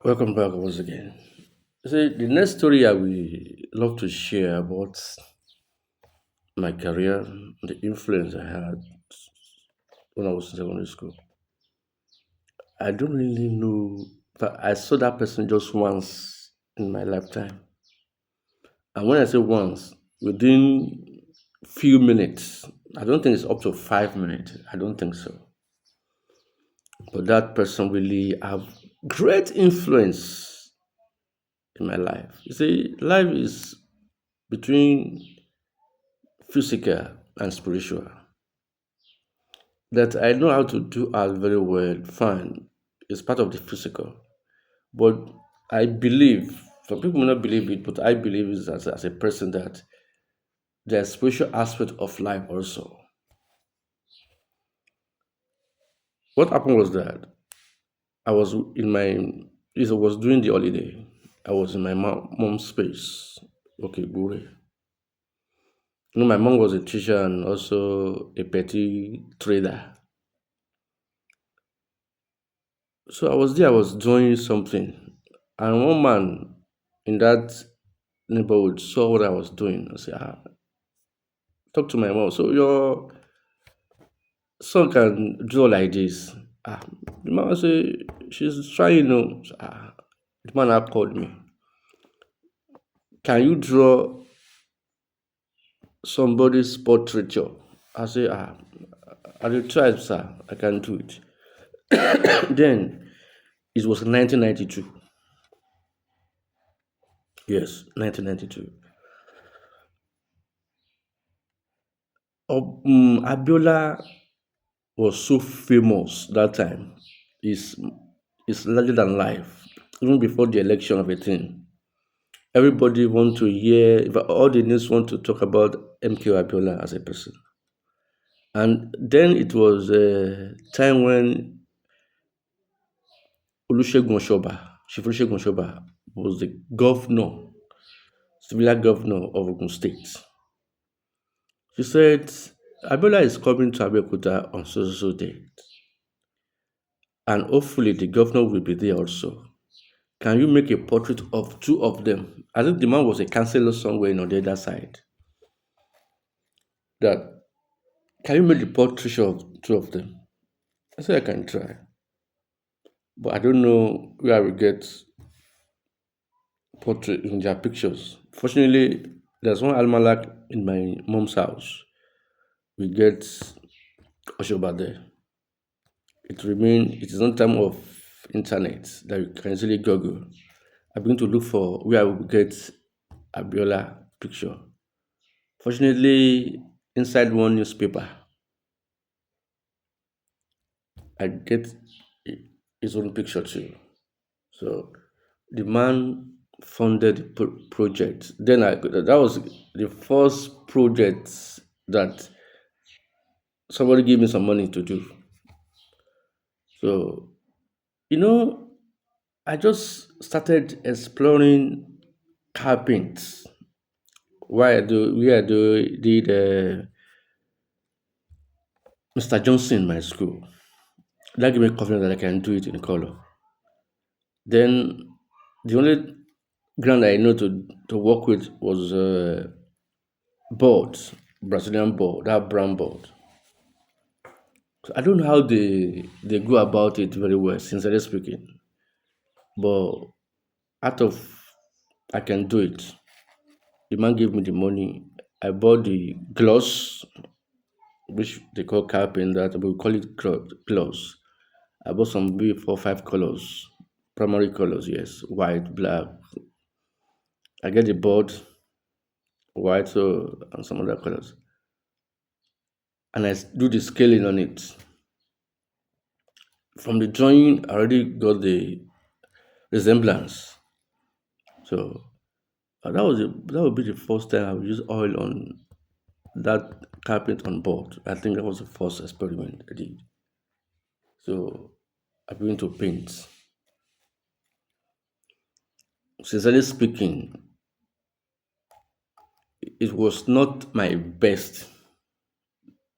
Welcome back once again. See, the next story I will love to share about my career, the influence I had when I was in secondary school. I don't really know, but I saw that person just once in my lifetime. And when I say once, within few minutes, I don't think it's up to 5 minutes. I don't think so. But that person really have great influence in my life. You see, life is between physical and spiritual. That I know how to do art very well, fine. It's part of the physical. But I believe, some people may not believe it, but I believe it as a person that there's spiritual aspect of life also. What happened was that I was in my, I was during the holiday. I was in my mom's space. Okay, Bure. My mom was a teacher and also a petty trader. So I was there, I was doing something. And one man in that neighborhood saw what I was doing. I said, talk to my mom. So your son can draw like this. The man said, she's trying, no. The man have called me. Can you draw somebody's portraiture? I say, I will try, sir. I can do it. Then it was 1992. Yes, 1992. Abiola was so famous that time. Is is larger than life. Even before the election of 18, everybody want to hear. All the news want to talk about MK Abiola as a person. And then it was a time when Olusegun Oshoba, Chief Olusegun Oshoba, was the governor, civilian governor of Ogun State. She said, Abiola is coming to Abeokuta on so day, and hopefully the governor will be there also. Can you make a portrait of two of them? I think the man was a counselor somewhere on the other side. That can you make the portrait of two of them? I said I can try, but I don't know where I will get portrait in their pictures. Fortunately, there's one almanac in my mom's house. We get Oshoba there. It is not time of internet that you can easily Google. I'm going to look for where I will get Abiola picture. Fortunately, inside one newspaper, I get his own picture too. So the man funded the project. Then that was the first project that somebody gave me some money to do. So you know, I just started exploring carpent. We did Mr. Johnson in my school. That gave me confidence that I can do it in color. Then the only ground I know to work with was board, Brazilian board, that brown board. So I don't know how they go about it very well, sincerely speaking. But out of I can do it. The man gave me the money. I bought the gloves, which they call carpenter, but we call it gloves. I bought some maybe 4 5 colors, primary colors, yes, white, black. I get the board, white, so and some other colors, and do the scaling on it. From the drawing, I already got the resemblance. So that would be the first time I would use oil on that carpet on board. I think that was the first experiment I did. So I began to paint. Sincerely speaking, it was not my best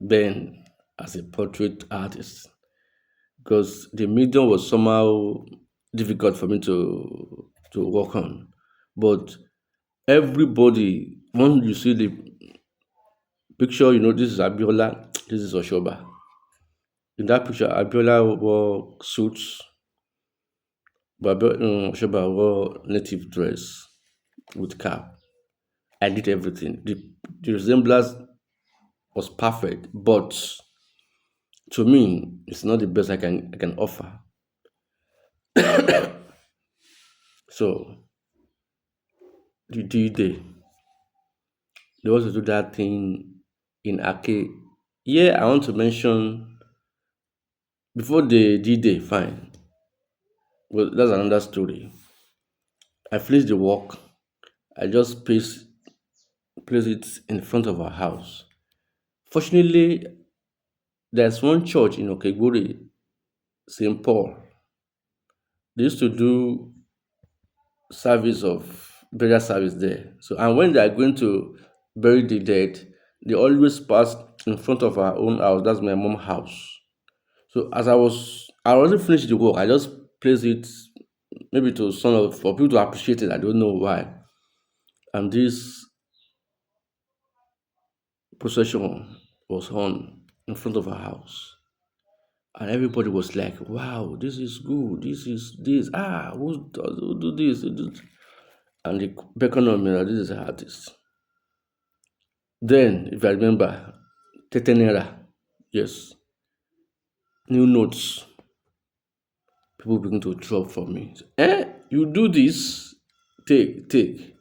then as a portrait artist because the medium was somehow. difficult for me to work on. But everybody, once you see the picture, this is Abiola, this is Oshoba. In that picture, Abiola wore suits, but Oshoba wore native dress with cap. I did everything. The resemblance was perfect, but to me, it's not the best I can offer. So the D-Day, they want to do that thing in Ake. Yeah, I want to mention before the D-Day, fine. Well, that's another story. I finished the work. I just place it in front of our house. Fortunately, there's one church in Okeguri, St. Paul. They used to do service of burial service there. So, and when they are going to bury the dead, they always pass in front of our own house. That's my mom's house. So as I wasn't finished the work. I just placed it maybe to some of for people to appreciate it. I don't know why. And this procession was on in front of our house. And everybody was like, wow, this is good. This is this. Who do this? Who do-" And they beckoned on me that this is an artist. Then, if I remember, Tetenera, yes, new notes, people begin to drop for me. You do this? Take.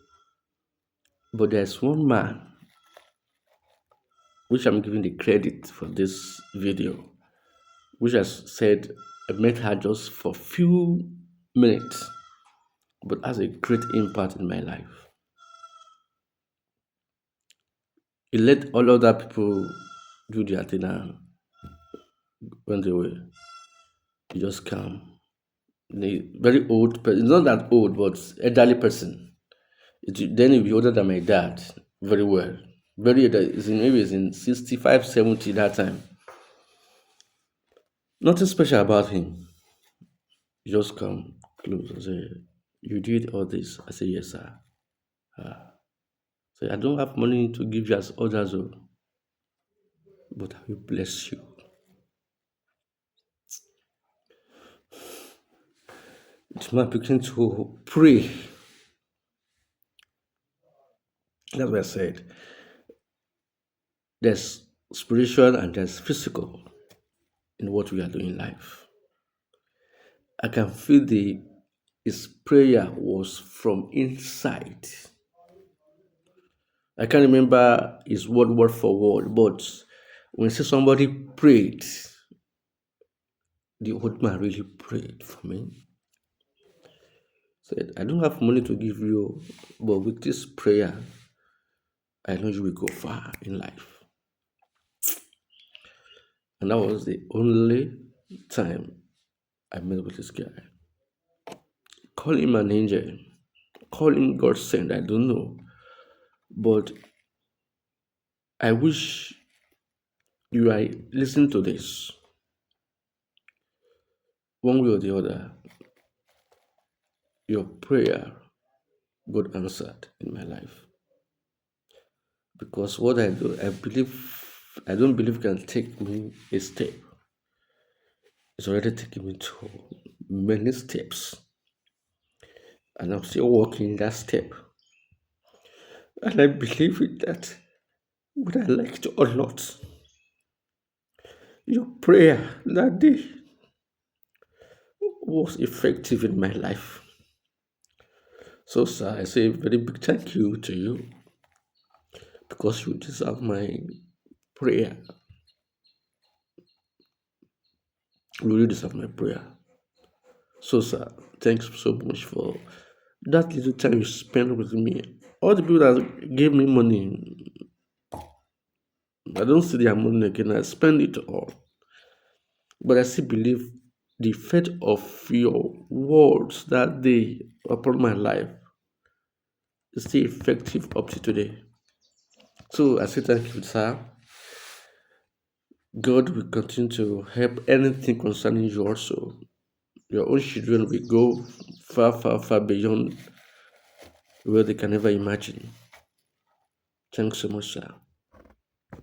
But there's one man, which I'm giving the credit for this video, which has said I met her just for few minutes, but has a great impact in my life. He let all other people do their thing and when they were, he just come. The very old person, not that old, but elderly person. Then he'll be older than my dad, very well. Very, maybe it's in 65, 70 that time. Nothing special about him. He just come close and say, you did all this. I say, yes, sir. Say, I don't have money to give you as others, oh, but I will bless you. It's my beginning to pray. That's what I said. There's spiritual and there's physical in what we are doing in life. I can feel his prayer was from inside. I can't remember his word for word, but when you say somebody prayed, the old man really prayed for me. Said, I don't have money to give you, but with this prayer, I know you will go far in life. And that was the only time I met with this guy. Call him an angel, call him God sent, I don't know. But I wish you are listening to this one way or the other. Your prayer got answered in my life. Because what I do, I don't believe can take me a step. It's already taken me to many steps. And I'm still walking that step. And I believe in that, whether I like it or not, your prayer that day was effective in my life. So, sir, I say a very big thank you to you because you deserve my prayer. You really deserve my prayer. So, sir, thanks so much for that little time you spent with me. All the people that gave me money, I don't see their money again. I spend it all. But I still believe the effect of your words that day upon my life is still effective up to today. So I say thank you, sir. God will continue to help anything concerning you also. your own children will go far, far, far beyond where they can ever imagine. Thanks so much, sir.